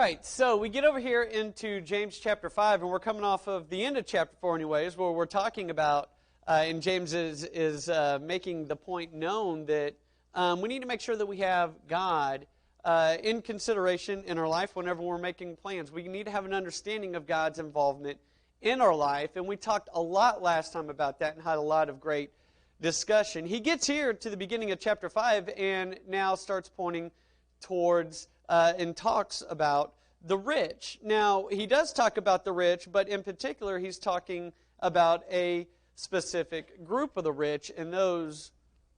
right, so we get over here into James chapter 5, and we're coming off of the end of chapter 4 anyways, where we're talking about, and James is making the point known that we need to make sure that we have God in consideration in our life whenever we're making plans. We need to have an understanding of God's involvement in our life, and we talked a lot last time about that and had a lot of great discussion. He gets here to the beginning of chapter 5 and now starts pointing towards and talks about the rich. Now, he does talk about the rich, but in particular, he's talking about a specific group of the rich, and those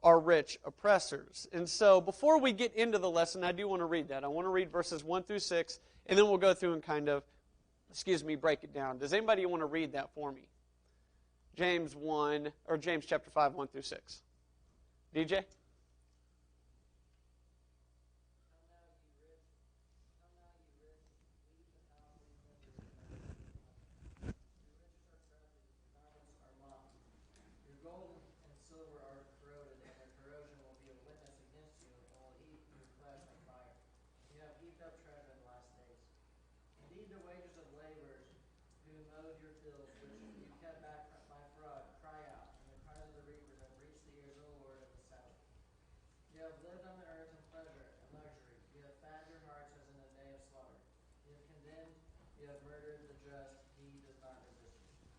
are rich oppressors. And so, before we get into the lesson, I do want to read that. I want to read verses 1 through 6, and then we'll go through and kind of, break it down. Does anybody want to read that for me? James chapter 5, 1 through 6. DJ?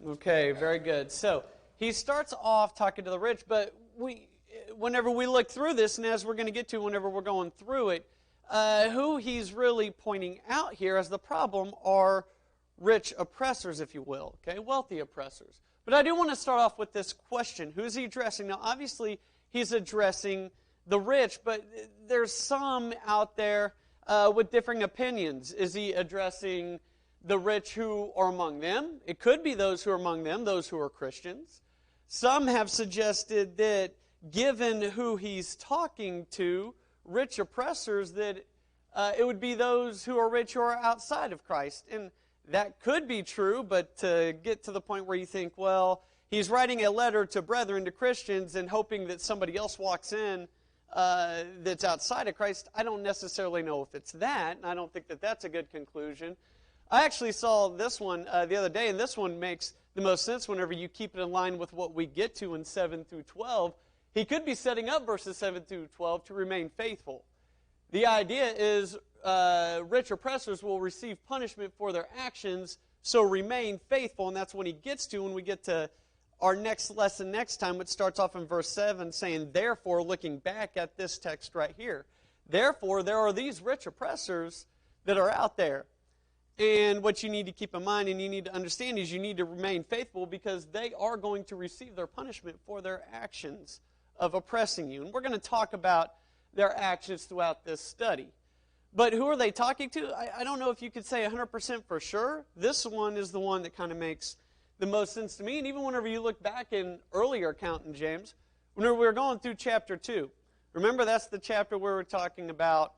Okay, very good. So he starts off talking to the rich, but whenever we look through this, and as we're going to get to whenever we're going through it, who he's really pointing out here as the problem are rich oppressors, if you will, okay, wealthy oppressors. But I do want to start off with this question. Who is he addressing? Now, obviously, he's addressing the rich, but there's some out there with differing opinions. Is he addressing the rich who are among them? It could be those who are among them, those who are Christians. Some have suggested that given who he's talking to, rich oppressors, that it would be those who are rich who are outside of Christ. And that could be true, but to get to the point where you think, well, he's writing a letter to brethren, to Christians, and hoping that somebody else walks in that's outside of Christ, I don't necessarily know if it's that, and I don't think that that's a good conclusion. I actually saw this one the other day, and this one makes the most sense whenever you keep it in line with what we get to in 7 through 12. He could be setting up verses 7 through 12 to remain faithful. The idea is rich oppressors will receive punishment for their actions, so remain faithful, and that's when he gets to, when we get to our next lesson next time, which starts off in verse 7, saying, therefore, looking back at this text right here, therefore, there are these rich oppressors that are out there. And what you need to keep in mind and you need to understand is you need to remain faithful because they are going to receive their punishment for their actions of oppressing you. And we're going to talk about their actions throughout this study. But who are they talking to? I don't know if you could say 100% for sure. This one is the one that kind of makes the most sense to me. And even whenever you look back in earlier account in James, whenever we were going through chapter 2, remember that's the chapter where we're talking about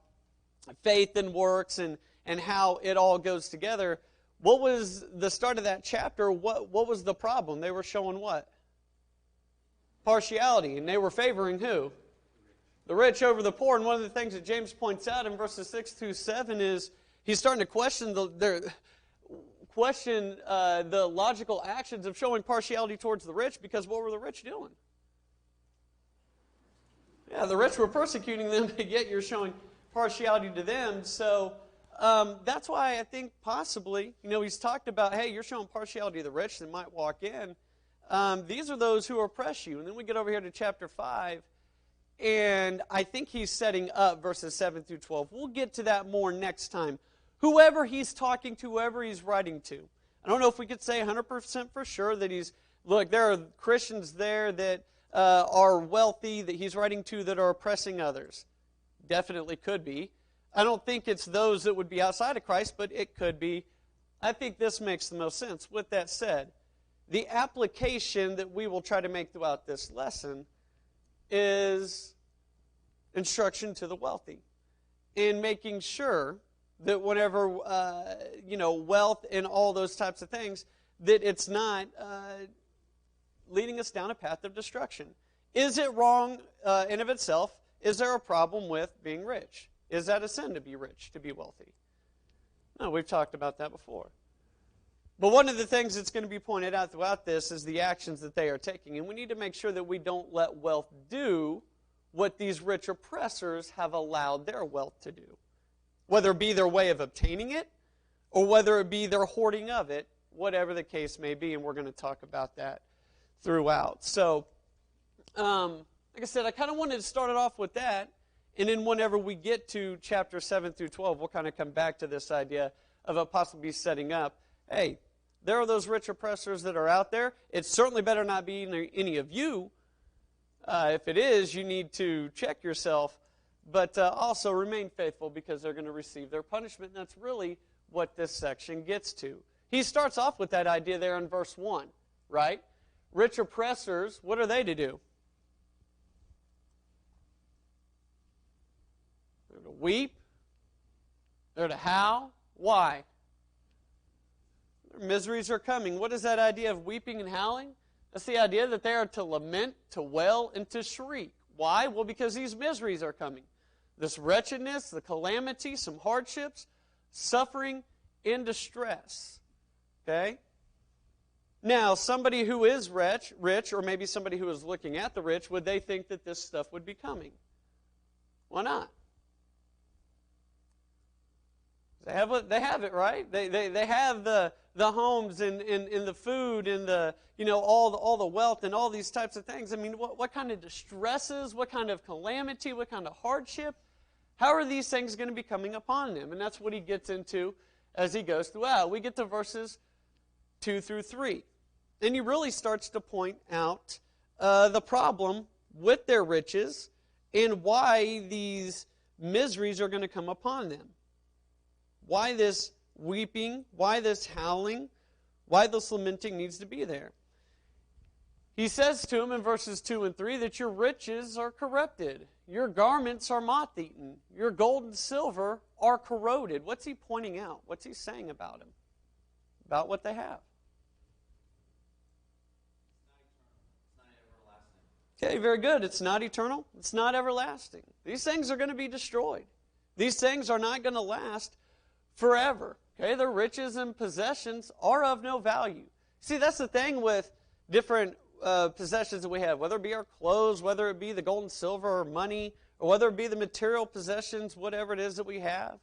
faith and works and how it all goes together. What was the start of that chapter? What was the problem? They were showing what? Partiality. And they were favoring who? The rich over the poor. And one of the things that James points out in verses 6 through 7 is he's starting to question the logical actions of showing partiality towards the rich, because what were the rich doing? Yeah, the rich were persecuting them, but yet you're showing partiality to them. So that's why I think possibly, he's talked about, hey, you're showing partiality to the rich that might walk in. These are those who oppress you. And then we get over here to chapter 5, and I think he's setting up verses 7 through 12. We'll get to that more next time. Whoever he's talking to, whoever he's writing to. I don't know if we could say 100% for sure that there are Christians there that are wealthy, that he's writing to that are oppressing others. Definitely could be. I don't think it's those that would be outside of Christ, but it could be. I think this makes the most sense. With that said, the application that we will try to make throughout this lesson is instruction to the wealthy in making sure that whenever, wealth and all those types of things, that it's not leading us down a path of destruction. Is it wrong in of itself? Is there a problem with being rich? Is that a sin to be rich, to be wealthy? Oh, we've talked about that before. But one of the things that's going to be pointed out throughout this is the actions that they are taking. And we need to make sure that we don't let wealth do what these rich oppressors have allowed their wealth to do. Whether it be their way of obtaining it, or whether it be their hoarding of it, whatever the case may be. And we're going to talk about that throughout. So, like I said, I kind of wanted to start it off with that. And then whenever we get to chapter 7 through 12, we'll kind of come back to this idea of it possibly setting up, hey, there are those rich oppressors that are out there. It certainly better not be any of you. If it is, you need to check yourself. But also remain faithful because they're going to receive their punishment. And that's really what this section gets to. He starts off with that idea there in verse 1, right? Rich oppressors, what are they to do? They're to weep. They're to howl. Why? Their miseries are coming. What is that idea of weeping and howling? That's the idea that they are to lament, to wail, and to shriek. Why? Well, because these miseries are coming. This wretchedness, the calamity, some hardships, suffering, and distress. Okay? Now, somebody who is rich, or maybe somebody who is looking at the rich, would they think that this stuff would be coming? Why not? They have it, right? They have the homes and the food and the all the wealth and all these types of things. I mean, what kind of distresses, what kind of calamity, what kind of hardship? How are these things going to be coming upon them? And that's what he gets into as he goes throughout. We get to verses 2 through 3. And he really starts to point out the problem with their riches and why these miseries are going to come upon them. Why this weeping, why this howling, why this lamenting needs to be there. He says to him in verses 2 and 3 that your riches are corrupted. Your garments are moth-eaten. Your gold and silver are corroded. What's he pointing out? What's he saying about them? About what they have. Okay, very good. It's not eternal. It's not everlasting. These things are going to be destroyed. These things are not going to last forever. Okay, their riches and possessions are of no value. See, that's the thing with different possessions that we have, whether it be our clothes, whether it be the gold and silver or money, or whether it be the material possessions, whatever it is that we have.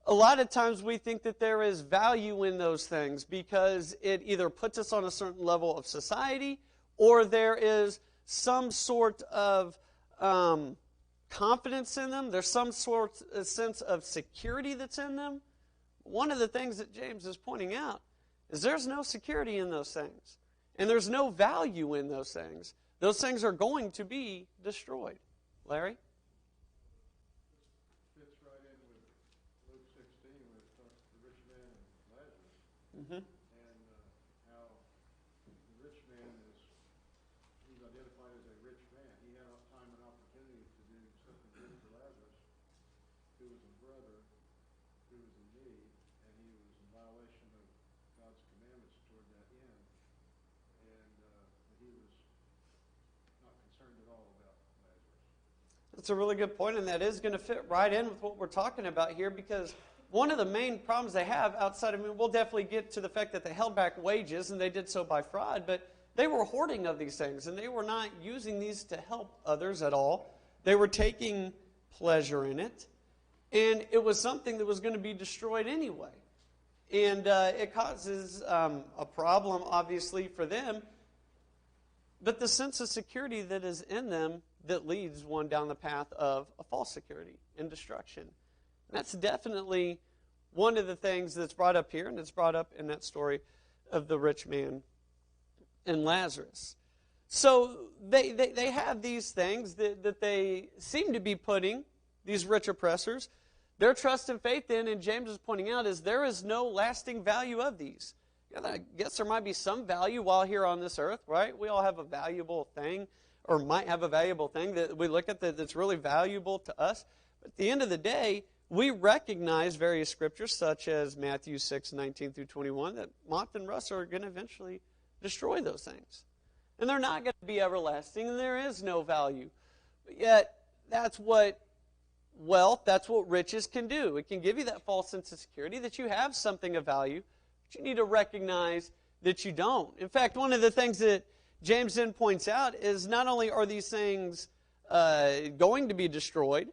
A lot of times we think that there is value in those things because it either puts us on a certain level of society or there is some sort of confidence in them. There's some sort of sense of security that's in them. One of the things that James is pointing out is there's no security in those things. And there's no value in those things. Those things are going to be destroyed. Larry? Fits right in with Luke 16 where it talks to the rich man and Lazarus. Mm-hmm. And how the rich man he's identified as a rich man. He had time and opportunity to do something good for Lazarus, who was a brother, who was in need, and he was in violation of God's commandments toward that end. And he was not concerned at all about Lazarus. That's a really good point, and that is going to fit right in with what we're talking about here, because one of the main problems they have outside of, we'll definitely get to the fact that they held back wages, and they did so by fraud, but they were hoarding of these things, and they were not using these to help others at all. They were taking pleasure in it, and it was something that was going to be destroyed anyway. And it causes a problem, obviously, for them, but the sense of security that is in them that leads one down the path of a false security and destruction. And that's definitely one of the things that's brought up here, and it's brought up in that story of the rich man and Lazarus. So they have these things that they seem to be putting, these rich oppressors, their trust and faith in, and James is pointing out, is there is no lasting value of these. Yeah, I guess there might be some value while here on this earth, right? We all have a valuable thing, or might have a valuable thing that we look at that's really valuable to us. But at the end of the day, we recognize various scriptures, such as Matthew 6:19 through 21, that moth and rust are going to eventually destroy those things. And they're not going to be everlasting, and there is no value. But yet, that's what wealth, that's what riches can do. It can give you that false sense of security that you have something of value, but you need to recognize that you don't. In fact, one of the things that James then points out is not only are these things going to be destroyed,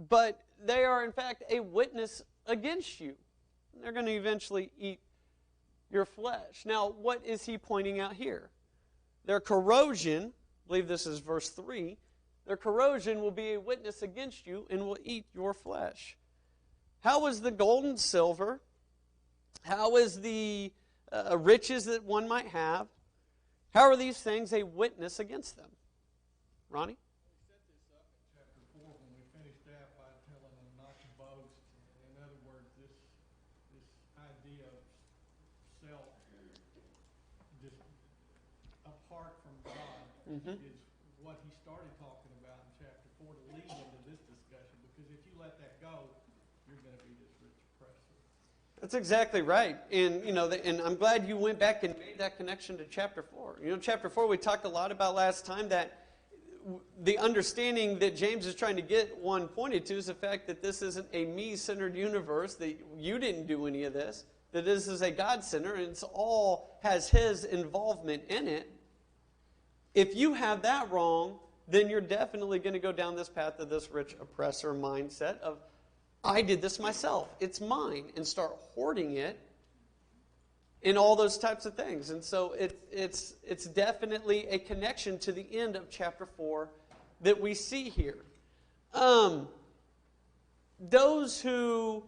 but they are in fact a witness against you. They're going to eventually eat your flesh. Now, what is he pointing out here? Their corrosion, I believe this is verse 3, their corrosion will be a witness against you and will eat your flesh. How is the gold and silver? How is the riches that one might have? How are these things a witness against them? Ronnie? We set this up in chapter 4 when we finished that by telling them not to boast. In other words, this idea of self just apart from God is what he started talking about in chapter 4 to lead into this discussion. Because if you let that go, you're going to be this rich oppressor. That's exactly right. And and I'm glad you went back and made that connection to chapter 4. Chapter 4 we talked a lot about last time that the understanding that James is trying to get one pointed to is the fact that this isn't a me-centered universe, that you didn't do any of this, that this is a God-centered, and it's all has his involvement in it. If you have that wrong, then you're definitely going to go down this path of this rich oppressor mindset of, I did this myself, it's mine, and start hoarding it in all those types of things. And so it's definitely a connection to the end of chapter 4 that we see here. Those who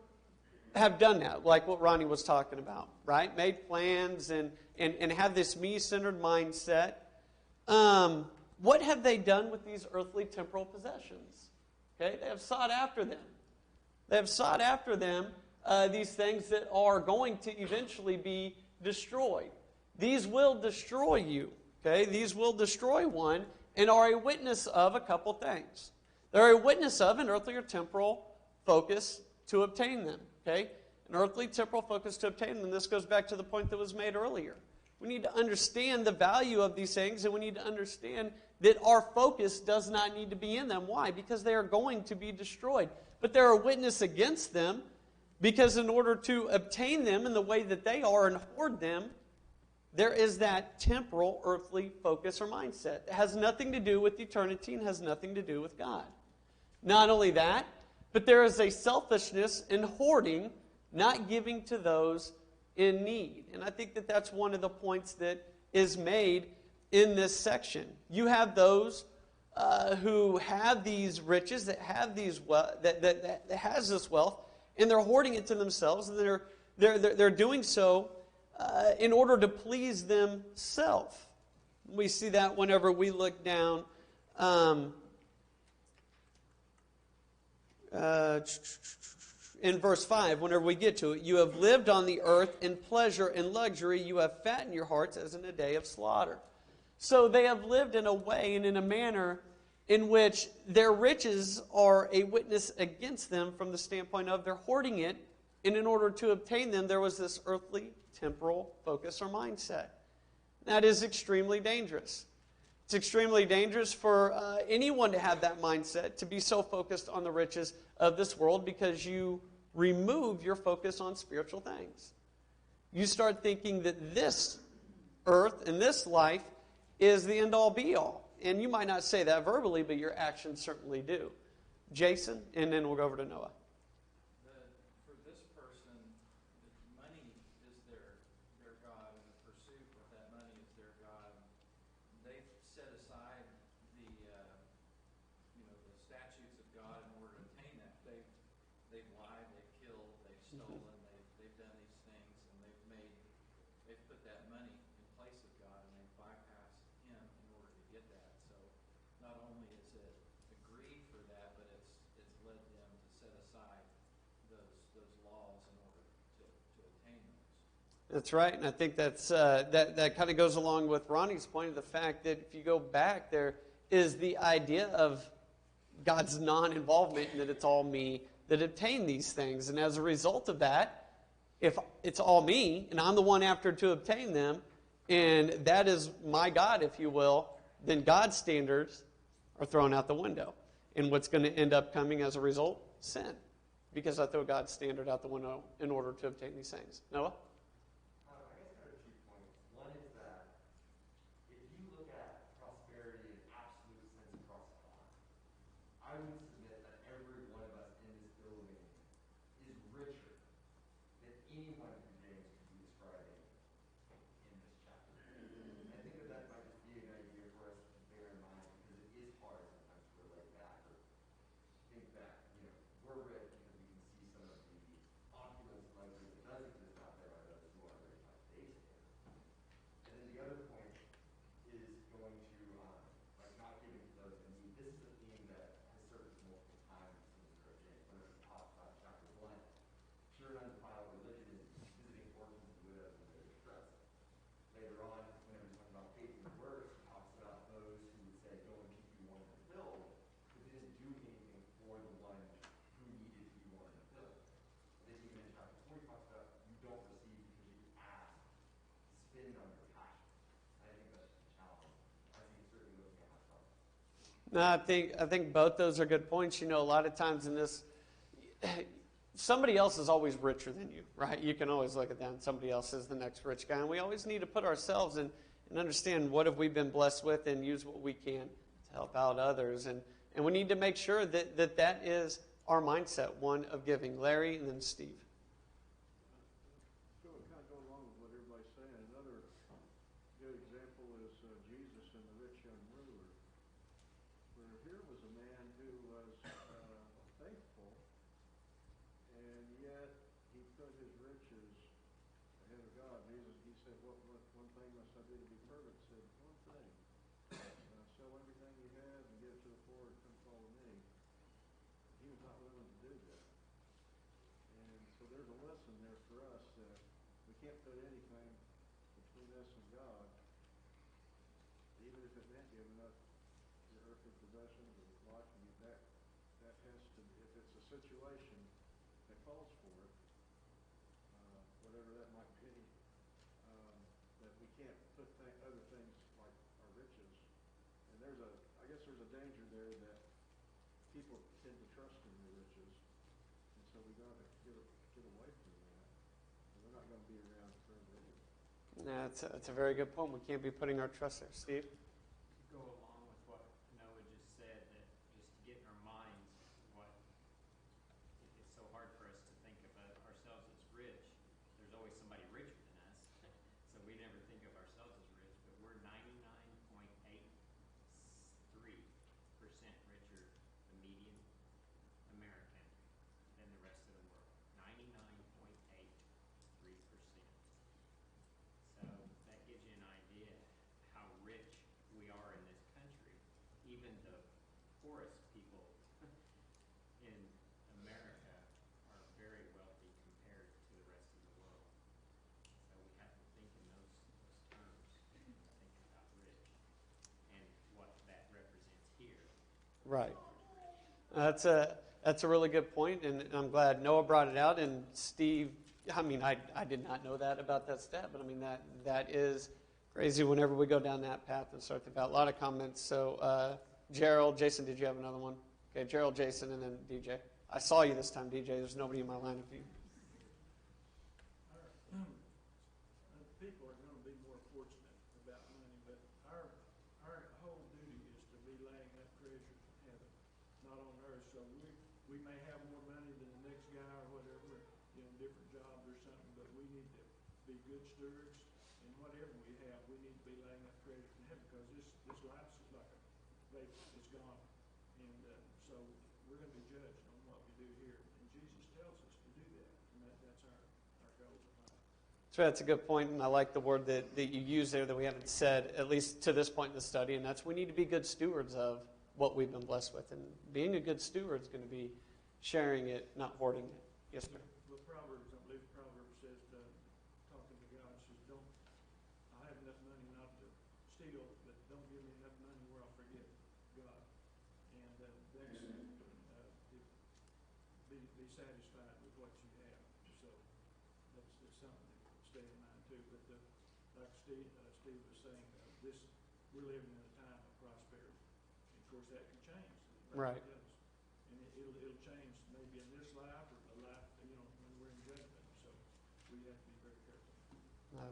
have done that, like what Ronnie was talking about, right? Made plans and have this me-centered mindset. What have they done with these earthly temporal possessions? Okay, they have sought after them. They have sought after them, these things that are going to eventually be destroyed. These will destroy you. Okay, these will destroy one and are a witness of a couple things. They're a witness of an earthly or temporal focus to obtain them. Okay, an earthly temporal focus to obtain them. This goes back to the point that was made earlier. We need to understand the value of these things, and we need to understand that our focus does not need to be in them. Why? Because they are going to be destroyed. But they're a witness against them, because in order to obtain them in the way that they are and hoard them, there is that temporal, earthly focus or mindset. It has nothing to do with eternity and has nothing to do with God. Not only that, but there is a selfishness in hoarding, not giving to those in need. And I think that that's one of the points that is made in this section. You have those who have these riches, that have these that has this wealth, and they're hoarding it to themselves, and they're doing so in order to please themselves. We see that whenever we look down in verse 5, whenever we get to it. You have lived on the earth in pleasure and luxury. You have fattened your hearts as in a day of slaughter. So they have lived in a way and in a manner in which their riches are a witness against them from the standpoint of they're hoarding it, and in order to obtain them, there was this earthly, temporal focus or mindset. That is extremely dangerous. It's extremely dangerous for anyone to have that mindset, to be so focused on the riches of this world, because you remove your focus on spiritual things. You start thinking that this earth and this life is the end-all, be-all. And you might not say that verbally, but your actions certainly do. Jason, and then we'll go over to Noah. For this person, money is their God, and the pursuit of that money is their God. They've set aside the statutes of God in order to attain that. They've lied, they've killed, they've stolen, they've done these things, and they've put that money in place of God, and they've bypassed Him in order to get that. So not only is it a greed for that, but it's led them to set aside those laws in order to attain those. That's right, and I think that kind of goes along with Ronnie's point of the fact that if you go back, there is the idea of God's non-involvement, and that it's all me that obtain these things. And as a result of that, if it's all me, and I'm the one after to obtain them, and that is my God, if you will, then God's standards are thrown out the window. And what's going to end up coming as a result? Sin. Because I throw God's standard out the window in order to obtain these things. Noah? I guess there are 2 points. One is that if you look at prosperity in absolute sense across time, I would submit that every one of us in this building is richer than anyone who James could be describing in this chapter. And I think that might just be an idea for us to bear in mind, because it is hard sometimes to relate back or think that, we're rich because we can see some of the opulence and luxury that does exist out there by those who are rich by today's standards. And then the other point is going to, not giving to those in need. This is a theme that has surfaced multiple times in the book of James. When it talks about chapter 1, pure and undefiled religion is visiting orphans and widows in their distress. Later on, whenever he's talking about faith and works, he talks about those who would say, go and keep you warm and filled, but didn't do anything for the one who needed to be warm and filled. And then even in chapter 4, he talks about you don't receive because you ask, spend on your passion. And I think that's just a challenge. I think certainly looking at myself. No, I think both those are good points. A lot of times in this, somebody else is always richer than you, right? You can always look at that and somebody else is the next rich guy. And we always need to put ourselves in and understand what have we been blessed with and use what we can to help out others. And we need to make sure that is our mindset, one of giving. Larry and then Steve. So kind of go along with what everybody's saying. Another good example is Jesus and the rich young ruler. Where here was a man who was faithful, and yet he put his riches ahead of God. Jesus, he said, what one thing must I do to be perfect? He said, one thing. Sell everything you have and give it to the poor and come follow me. He was not willing to do that. And so there's a lesson there for us that we can't put anything between us and God, even if it meant giving up your earthly possessions or life. That has to, if it's a situation that calls for it, whatever that might be, that we can't put other things like our riches. And I guess there's a danger there that people tend to trust in their riches, and so we got to get away from that. And we're not going to be around forever either. That's a very good point. We can't be putting our trust there. Steve? Go along with what Noah just said, that just to get in our minds what it's so hard for us to think about ourselves as rich. There's always somebody richer than us, so we never think of ourselves as rich, but we're 99.83% richer, the median American, than the rest of the world. 99.83%. So that gives you an idea how rich we are in this country. Even the poorest people in America are very wealthy compared to the rest of the world. So we have to think in those terms when we think about rich and what that represents here. Right. That's a really good point, and I'm glad Noah brought it out. And Steve, I did not know that about that stat, but that is crazy whenever we go down that path and start to about a lot of comments. So Gerald, Jason, did you have another one? Okay, Gerald, Jason, and then DJ. I saw you this time, DJ. There's nobody in my line of view. People are going to be more fortunate about money, but our whole duty is to be laying up treasures in heaven, not on earth. So we may have more money than the next guy or whatever, different jobs or something, but we need to be good stewards, and whatever we have, we need to be laying up treasures in heaven, because this life is like a vapor, it's gone, and so we're going to be judged on what we do here, and Jesus tells us to do that, and that's our goal in life. So that's a good point, and I like the word that you use there that we haven't said, at least to this point in the study, and that's we need to be good stewards of what we've been blessed with. And being a good steward is going to be sharing it, not hoarding it. Yes, sir. Well, Proverbs, I believe Proverbs says, talking to God, says, I have enough money not to steal, but don't give me enough money where I'll forget God. And that's be satisfied with what you have. So that's something to stay in mind too. But like Steve was saying, we're living in a time of prosperity. And of course, that can change. Right.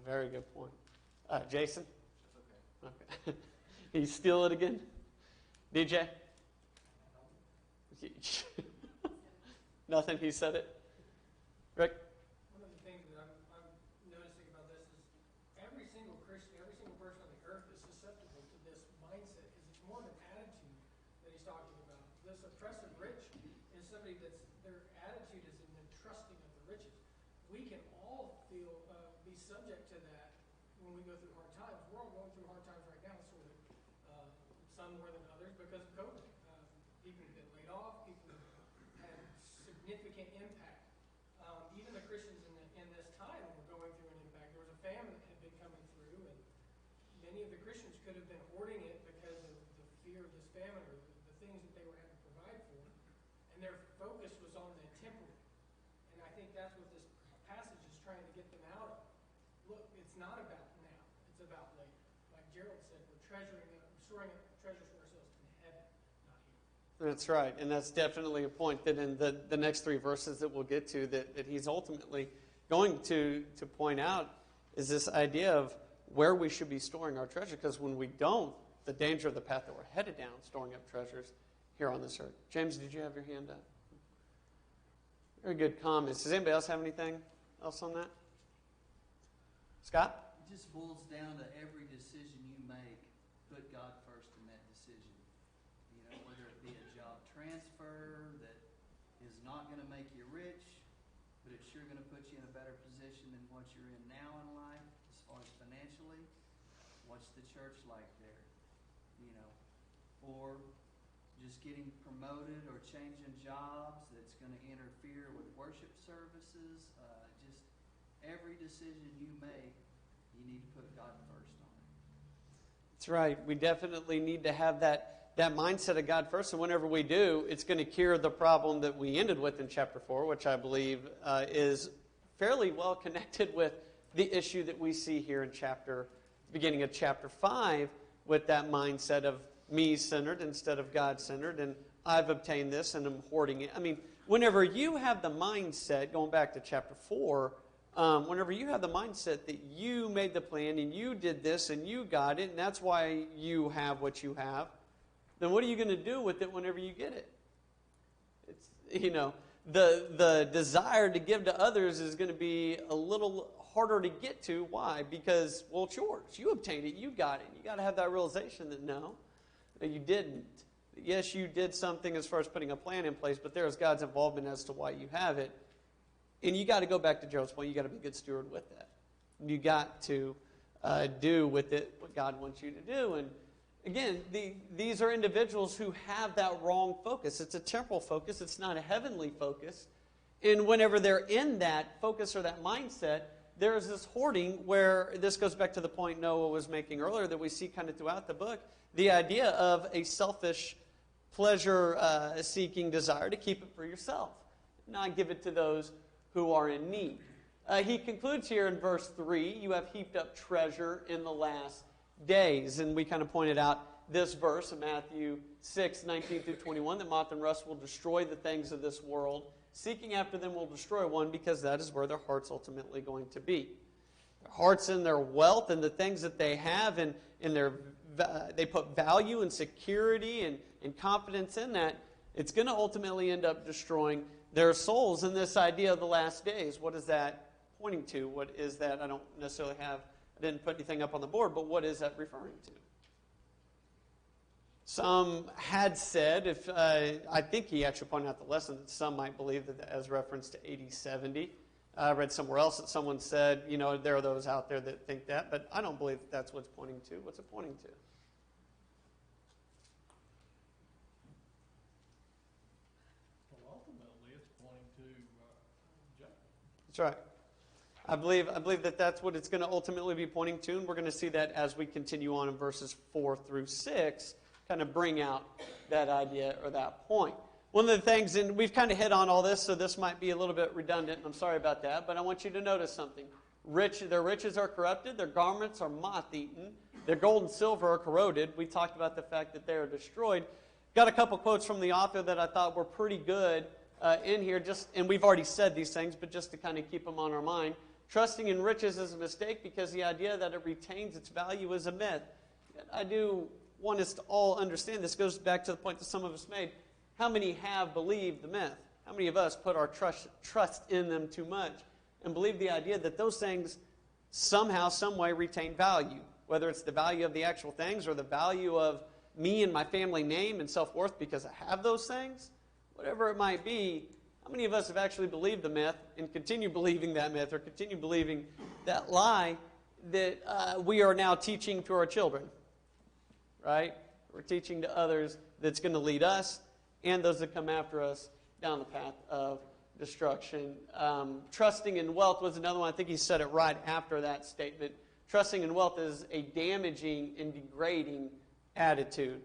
Very good point. Jason? That's okay. Okay. You steal it again? DJ? Nothing, he said it. Rick? One of the things that I'm noticing about this is every single Christian, every single person on the earth is susceptible to this mindset because it's more of an attitude that he's talking about. This oppressive rich is somebody that's, their attitude is in the trusting of the riches. We can all be subject to that when we go through hard times. We're all going through hard times right now, sort of. Some more than others because of COVID. People have been laid off. People have had significant impact. Even the Christians in this time were going through an impact. There was a famine that had been coming through, and many of the Christians could have been hoarding it because of the fear of this famine or the things that they were having to provide for. And their focus was on the temporal. And I think that's what this passage is trying to get them out of. Look, it's not about now. It's about later. Like Gerald said, we're storing up treasures for ourselves in heaven, not here. That's right, and that's definitely a point that in the next 3 verses that we'll get to that he's ultimately going to point out is this idea of where we should be storing our treasure, because when we don't, the danger of the path that we're headed down, storing up treasures here on this earth. James, did you have your hand up? Very good comments. Does anybody else have anything else on that? Scott? It just boils down to every decision you make, put God first in that decision. You know, whether it be a job transfer that is not going to make you rich, but it's sure going to put you in a better position than what you're in now in life, as far as financially. What's the church like there? You know, or just getting promoted or changing jobs that's going to interfere with worship services. Just every decision you make, you need to put God first on it. That's right. We definitely need to have that mindset of God first. And whenever we do, it's going to cure the problem that we ended with in chapter 4, which I believe is fairly well connected with the issue that we see here in beginning of chapter 5, with that mindset of me-centered instead of God-centered, and I've obtained this and I'm hoarding it. I mean, whenever you have the mindset, going back to chapter 4, whenever you have the mindset that you made the plan and you did this and you got it and that's why you have what you have, then what are you going to do with it whenever you get it? It's, you know, the desire to give to others is going to be a little harder to get to. Why? Because, well, it's yours. You obtained it. You got it. You got to have that realization that no, you didn't. Yes, you did something as far as putting a plan in place, but there is God's involvement as to why you have it. And you got to go back to Gerald's point. You got to be a good steward with that. You got to do with it what God wants you to do. And again, these are individuals who have that wrong focus. It's a temporal focus. It's not a heavenly focus. And whenever they're in that focus or that mindset, there's this hoarding where this goes back to the point Noah was making earlier that we see kind of throughout the book. The idea of a selfish, pleasure-seeking desire to keep it for yourself, not give it to those who are in need. He concludes here in verse 3, you have heaped up treasure in the last days. And we kind of pointed out this verse in Matthew 6, 19 through 21, that moth and rust will destroy the things of this world. Seeking after them will destroy one, because that is where their heart's ultimately going to be. Their hearts and their wealth and the things that they have, and they put value and security and confidence in that. It's going to ultimately end up destroying their souls. And this idea of the last days, what is that pointing to? What is that? I didn't put anything up on the board, but what is that referring to? Some had said, I think he actually pointed out the lesson, that some might believe that as reference to AD 70. I read somewhere else that someone said, you know, there are those out there that think that, but I don't believe that that's what it's pointing to. What's it pointing to? Well, ultimately, it's pointing to judgment. That's right. I believe that that's what it's going to ultimately be pointing to, and we're going to see that as we continue on in verses 4 through 6, kind of bring out that idea or that point. One of the things, and we've kind of hit on all this, so this might be a little bit redundant, and I'm sorry about that, but I want you to notice something. Their riches are corrupted, their garments are moth-eaten, their gold and silver are corroded. We talked about the fact that they are destroyed. Got a couple quotes from the author that I thought were pretty good in here, and we've already said these things, but just to kind of keep them on our mind. trusting in riches is a mistake because the idea that it retains its value is a myth. I do want us to all understand this. Goes back to the point that some of us made. How many have believed the myth? How many of us put our trust in them too much and believe the idea that those things somehow, some way retain value, whether it's the value of the actual things or the value of me and my family name and self-worth because I have those things? Whatever it might be, how many of us have actually believed the myth and continue believing that myth or continue believing that lie that we are now teaching to our children? Right? We're teaching to others that's going to lead us and those that come after us down the path of destruction. Trusting in wealth was another one. I think he said it right after that statement. Trusting in wealth is a damaging and degrading attitude.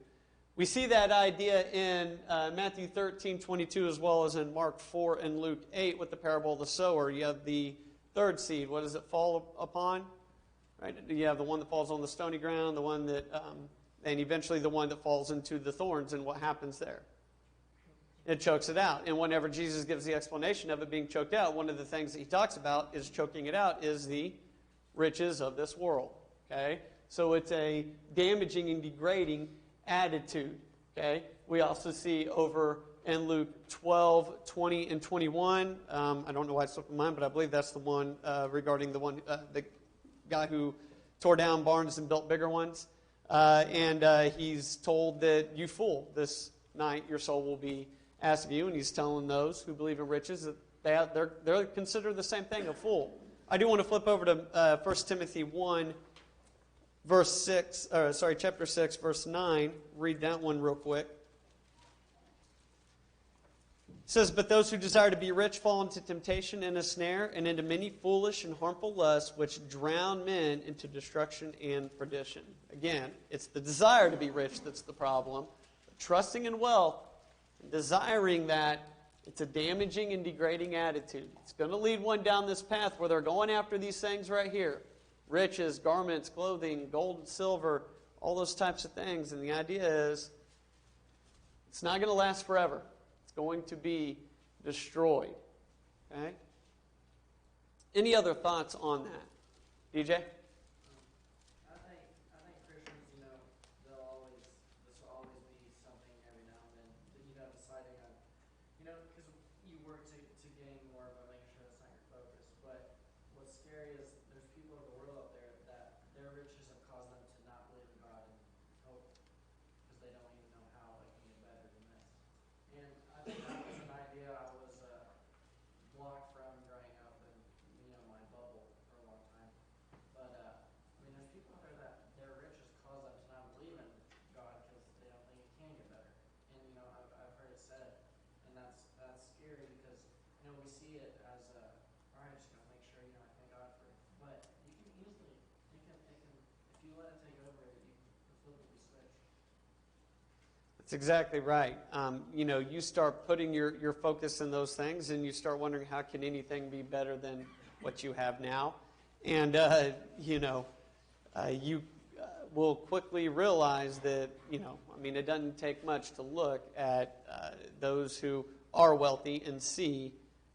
We see that idea in Matthew 13:22 as well as in Mark 4 and Luke 8 with the parable of the sower. You have the third seed. What does it fall upon? Right? You have the one that falls on the stony ground, the one that, and eventually the one that falls into the thorns. And what happens there? It chokes it out. And whenever Jesus gives the explanation of it being choked out, one of the things that he talks about is choking it out is the riches of this world. Okay? So it's a damaging and degrading attitude. Okay? We also see over in Luke 12, 20, and 21. I don't know why it's slipped my mind, but I believe that's the one regarding the one, the guy who tore down barns and built bigger ones. And he's told that, you fool, this night your soul will be asked of you. And he's telling those who believe in riches that they're considered the same thing, a fool. I do want to flip over to 1 Timothy 1, chapter 6, verse 9. Read that one real quick. It says, "But those who desire to be rich fall into temptation and a snare, and into many foolish and harmful lusts, which drown men into destruction and perdition." Again, it's the desire to be rich that's the problem. Trusting in wealth, desiring that, it's a damaging and degrading attitude. It's going to lead one down this path where they're going after these things right here. Riches, garments, clothing, gold and silver, all those types of things. And the idea is, it's not going to last forever. It's going to be destroyed. Okay? Any other thoughts on that? DJ? I think Christians, this will always be something every now and then, deciding on, because you work to gain more, but making sure that's not your focus. But what's scary is there's people in the world out there that their riches have caused them to not believe in God and hope, because they don't even know how it can get better than this. And I think that was an idea I was blocked from growing up in, my bubble for a long time. But, there's people out there that their riches cause them to not believe in God because they don't think it can get better. And, I've heard it said, and that's scary because, we see it as, all right, just gotta make sure, I thank God for it. But you can easily, if you let it take over, you flip the switch. That's exactly right. You start putting your focus in those things, and you start wondering how can anything be better than what you have now. And, you will quickly realize that, it doesn't take much to look at those who are wealthy and see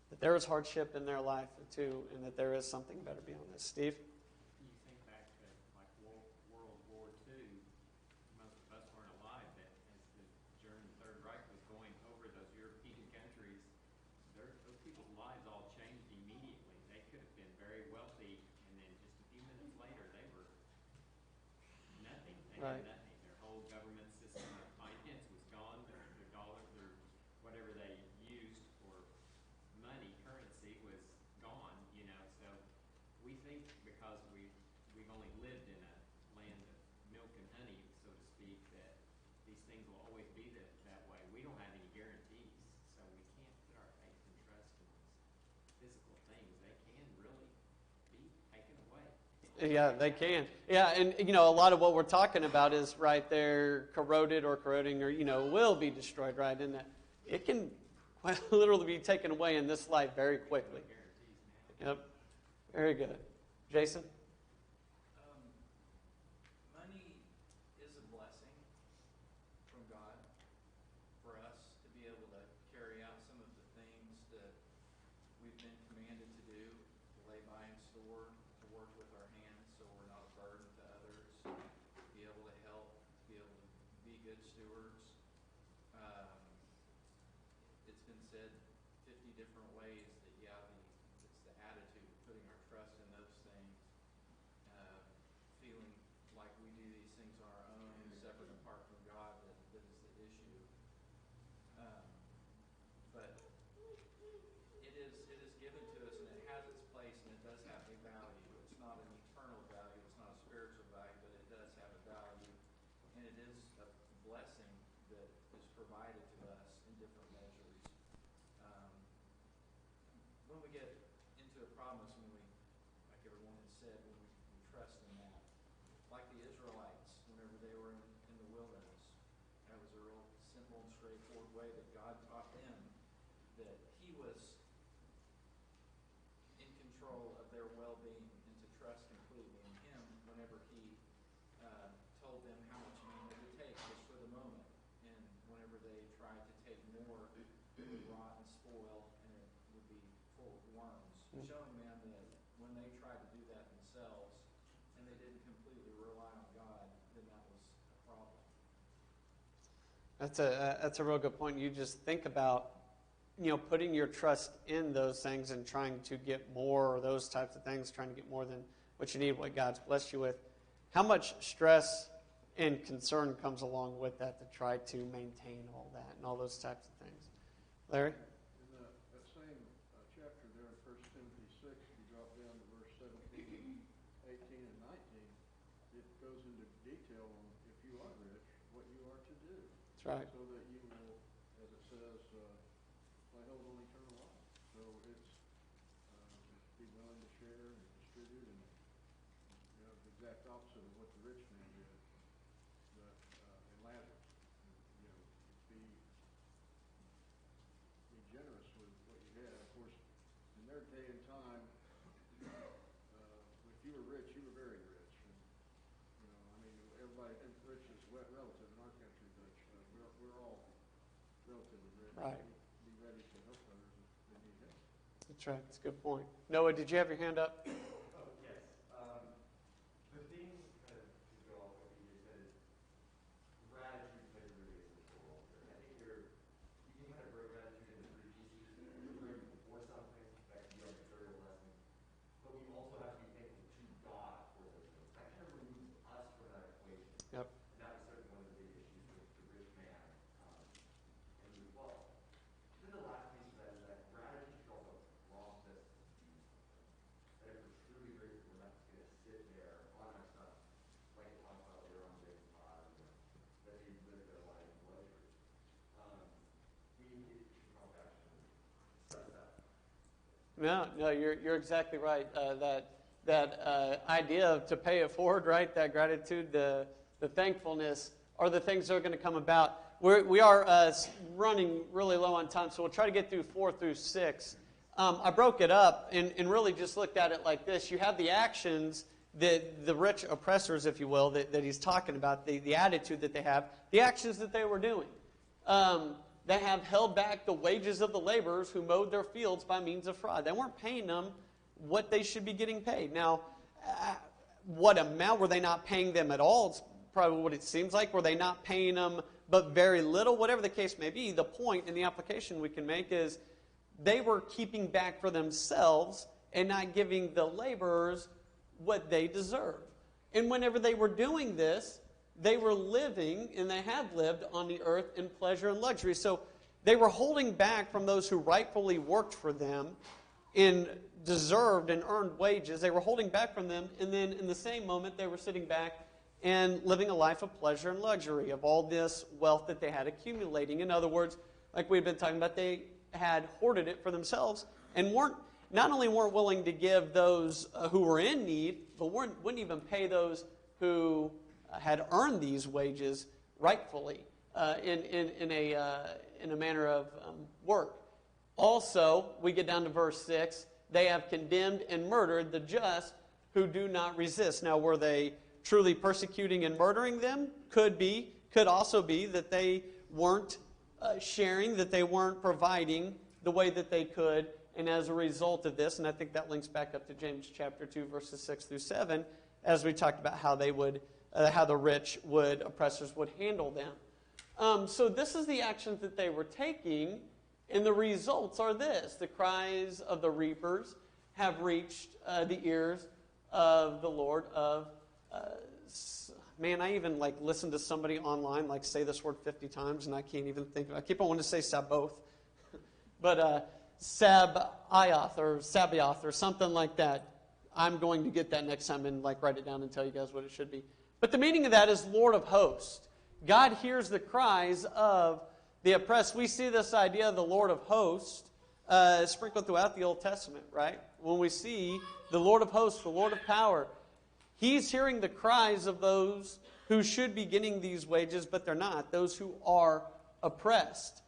that there is hardship in their life too, and that there is something better beyond this. Steve? You think back to World War II, most of us weren't alive during the Third Reich was going over those European countries. Those people's lives all changed immediately. They could have been very wealthy, and then just a few minutes later, they were nothing. They Right. had nothing. Their whole government system of finance was gone. Their dollar, their whatever they used for money, currency was gone. So we think because we've only lived in a land of milk and honey, so to speak, that these things will always be that way. We don't have any guarantees, so we can't put our faith and trust in these physical things. They can really be taken away. Yeah, they can. Yeah, and a lot of what we're talking about is right there corroded or corroding or will be destroyed, right? And it can literally be taken away in this life very quickly. Yep. Very good. Jason? Money is a blessing from God for us to be able to carry out some of the things that we've been commanded to do, to lay by and store restore, to work with our hands so we're not a burden to others, to be able to help, to be able to be good stewards. Um, it's been said 50 different ways that, yeah, it's the attitude, putting our trust in those things, feeling like we do these things on our own, separate and apart from God, that is the issue. Um, but it is given to us, and it has its place, and it does have a value. It's not an eternal value, it's not a spiritual value, but it does have a value, and it is a blessing that is provided to us in different measures. Um, when we get into a promise, when we, like everyone has said, when we trust in that, like the Israelites, whenever they were in the wilderness, that was a real simple and straightforward way that God taught them that He was in control of their well-being and to trust completely in Him whenever He told them how much meat they would take just for the moment. And whenever they tried to take more, it would rot and spoil and it would be full of worms, showing them that when they tried to do that themselves and they didn't completely rely on God, then that was a problem. That's a real good point. You just think about, putting your trust in those things and trying to get more, or those types of things, trying to get more than what you need, what God's blessed you with. How much stress and concern comes along with that to try to maintain all that and all those types of things? Larry? In that same chapter there in 1 Timothy 6, if you drop down to verse 17, 18, and 19, it goes into detail on if you are rich, what you are to do. That's right. So that you will, as it says, lay hold on eternal life. So it's be willing to share and distribute, and the exact opposite of what the rich man did. But in Lazarus, be generous with what you had. Of course, in their day and time, if you were rich, you were very rich. And, everybody, rich is relative in our country, but we're all relatively rich. Right. Be ready to help others if they need help. That's right. That's a good point. Noah, did you have your hand up? Oh, yes. The thing kind of to go off what you just said is gratitude plays a really essential role here. I think you can kind of break gratitude into three pieces. We're grateful for something, that can be our material blessing. But we also have to be thankful to God for those things. That kind of removes us from that equation. Yep. And that was certainly one of the big issues with the rich man in Luke 12. Then the last piece of that is that gratitude should also prompt us to do something. That if we're truly grateful, we're not just going to sit there on our stuff, like it talks about later on James 5, that they live their life in luxury. It should prompt action. Stress that. No, you're exactly right. That idea of to pay it forward, right? That gratitude, the thankfulness are the things that are going to come about. We are running really low on time, so we'll try to get through 4 through 6. I broke it up and really just looked at it like this. You have the actions that the rich oppressors, if you will, that he's talking about, the attitude that they have, the actions that they were doing. They have held back the wages of the laborers who mowed their fields by means of fraud. They weren't paying them what they should be getting paid. Now, what amount? Were they not paying them at all? It's probably what it seems like. Were they not paying them but very little? Whatever the case may be, the point and the application we can make is they were keeping back for themselves and not giving the laborers what they deserved. And whenever they were doing this, they were living, and they had lived on the earth in pleasure and luxury. So they were holding back from those who rightfully worked for them in deserved and earned wages. They were holding back from them, and then in the same moment, they were sitting back and living a life of pleasure and luxury, of all this wealth that they had accumulating. In other words, like we've been talking about, they had hoarded it for themselves and not only weren't willing to give those who were in need, but wouldn't even pay those who had earned these wages rightfully in a manner of work. Also, we get down to verse 6, they have condemned and murdered the just who do not resist. Now, were they truly persecuting and murdering them? Could also be that they weren't sharing, that they weren't providing the way that they could, And as a result of this, and I think that links back up to James chapter 2, verses 6 through 7, as we talked about how they would, how the rich oppressors would handle them. So this is the actions that they were taking, and the results are this. The cries of the reapers have reached the ears of the Lord of... Man, I even listened to somebody online say this word 50 times, and I can't even think of it. I keep on wanting to say Saboth. But Sabaoth or something like that. I'm going to get that next time and write it down and tell you guys what it should be. But the meaning of that is Lord of hosts. God hears the cries of the oppressed. We see this idea of the Lord of hosts sprinkled throughout the Old Testament, right? When we see the Lord of hosts, the Lord of power, He's hearing the cries of those who should be getting these wages, but they're not, those who are oppressed.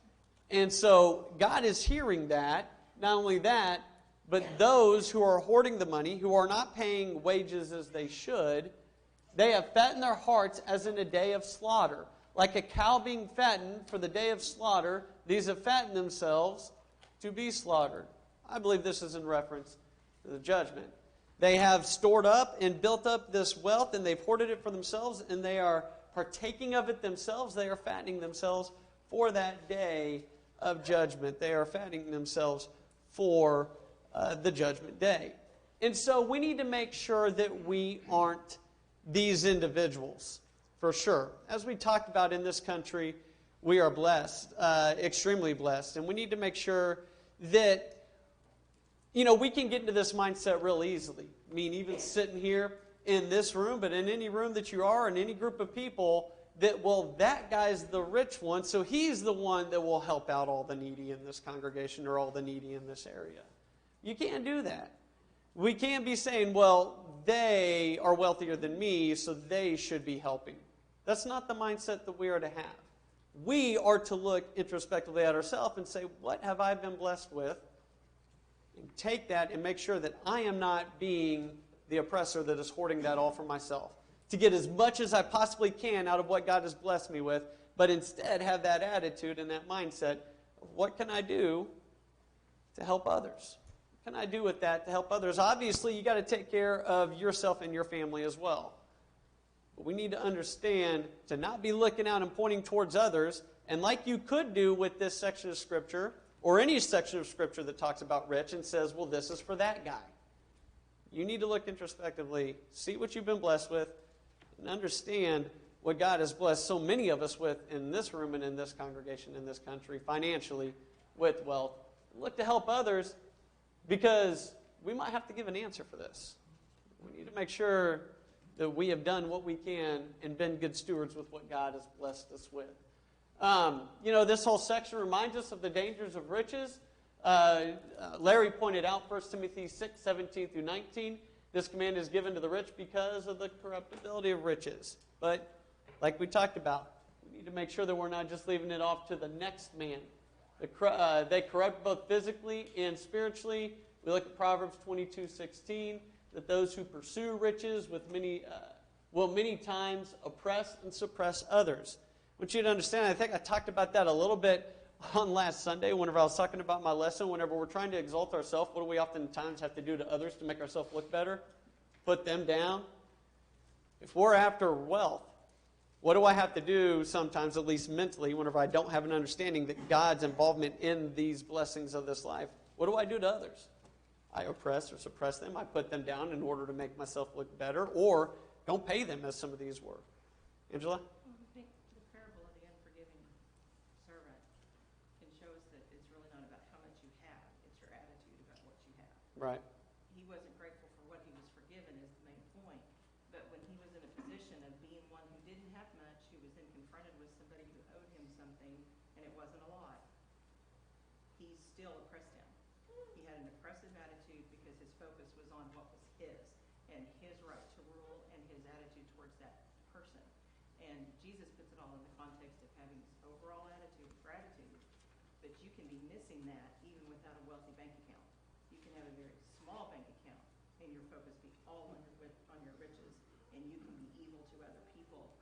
And so God is hearing that. Not only that, but those who are hoarding the money, who are not paying wages as they should, they have fattened their hearts as in a day of slaughter. Like a cow being fattened for the day of slaughter, these have fattened themselves to be slaughtered. I believe this is in reference to the judgment. They have stored up and built up this wealth, and they've hoarded it for themselves, and they are partaking of it themselves. They are fattening themselves for that day of judgment. They are fattening themselves for the judgment day. And so we need to make sure that we aren't these individuals, for sure. As we talked about in this country, we are blessed, extremely blessed. And we need to make sure that we can get into this mindset real easily. I mean, even sitting here in this room, but in any room that you are, in any group of people, that guy's the rich one, so he's the one that will help out all the needy in this congregation or all the needy in this area. You can't do that. We can't be saying, well, they are wealthier than me, so they should be helping. That's not the mindset that we are to have. We are to look introspectively at ourselves and say, what have I been blessed with? And take that and make sure that I am not being the oppressor that is hoarding that all for myself. To get as much as I possibly can out of what God has blessed me with, but instead have that attitude and that mindset of what can I do to help others? What can I do with that to help others? Obviously, you got to take care of yourself and your family as well. But we need to understand to not be looking out and pointing towards others, and like you could do with this section of Scripture, or any section of Scripture that talks about rich and says, well, this is for that guy. You need to look introspectively, see what you've been blessed with, and understand what God has blessed so many of us with in this room and in this congregation, in this country, financially, with wealth. Look to help others, because we might have to give an answer for this. We need to make sure that we have done what we can and been good stewards with what God has blessed us with. This whole section reminds us of the dangers of riches. Larry pointed out 1 Timothy 6, 17 through 19. This command is given to the rich because of the corruptibility of riches. But like we talked about, we need to make sure that we're not just leaving it off to the next man. They corrupt both physically and spiritually. We look at Proverbs 22:16, that those who pursue riches will many times oppress and suppress others. I want you to understand, I think I talked about that a little bit on last Sunday whenever I was talking about my lesson. Whenever we're trying to exalt ourselves, what do we oftentimes have to do to others to make ourselves look better? Put them down. If we're after wealth, what do I have to do sometimes, at least mentally, whenever I don't have an understanding that God's involvement in these blessings of this life? What do I do to others? I oppress or suppress them. I put them down in order to make myself look better, or don't pay them, as some of these were. Angela? I think the parable of the unforgiving servant can show us that it's really not about how much you have. It's your attitude about what you have. Right. He wasn't grateful for what he was forgiven is the main point. But when he was in a position of being one who didn't have much, who was then confronted with somebody who owed him something, and it wasn't a lot, he still oppressed him. He had an oppressive attitude because his focus was on what was his, and his right to rule, and his attitude towards that person. And Jesus puts it all in the context of having this overall attitude of gratitude, but you can be missing that even without a wealthy bank account. You can have a very small bank account, and your focus be all on your riches, and you can be evil to other people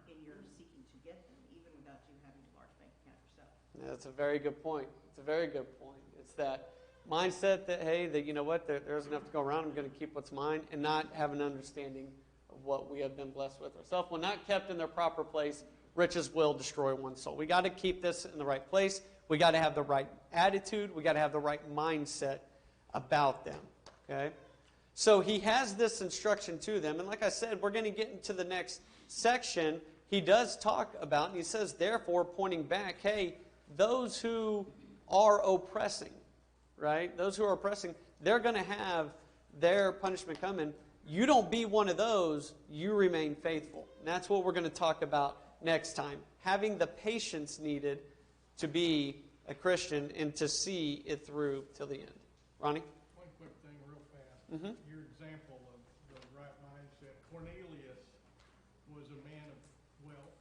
in your seeking to get them, even without you having a large bank account yourself. Yeah, that's a very good point. It's a very good point. It's that mindset that, hey, that you know what, there's enough to go around, I'm going to keep what's mine, and not have an understanding of what we have been blessed with ourselves. When not kept in their proper place, riches will destroy one's soul. We got to keep this in the right place. We got to have the right attitude. We got to have the right mindset about them. Okay? So he has this instruction to them, and like I said, we're going to get into the next section. He does talk about, and he says, therefore, pointing back, hey, those who are oppressing, right? Those who are oppressing, they're going to have their punishment coming. You don't be one of those. You remain faithful. And that's what we're going to talk about next time. Having the patience needed to be a Christian and to see it through till the end. Ronnie? One quick thing real fast. Mm-hmm. Your example of the right mindset. Cornelius was a man of wealth.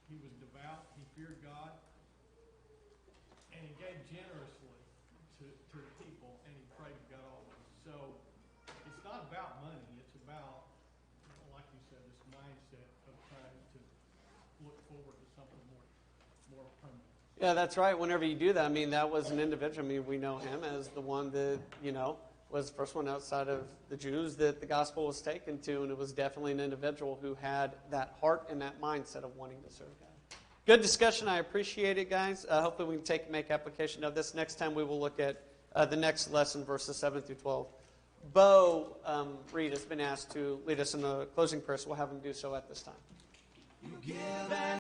He was devout. He feared God. And he gave generously to the people, and he prayed to God always. So it's not about money. It's about, like you said, this mindset of trying to look forward to something more permanent. Yeah, that's right. Whenever you do that, I mean, that was an individual. I mean, we know him as the one that, was the first one outside of the Jews that the gospel was taken to, and it was definitely an individual who had that heart and that mindset of wanting to serve God. Good discussion. I appreciate it, guys. Hopefully we can make application of this. Next time we will look at the next lesson, verses 7 through 12. Bo Reed has been asked to lead us in the closing prayer, so we'll have him do so at this time.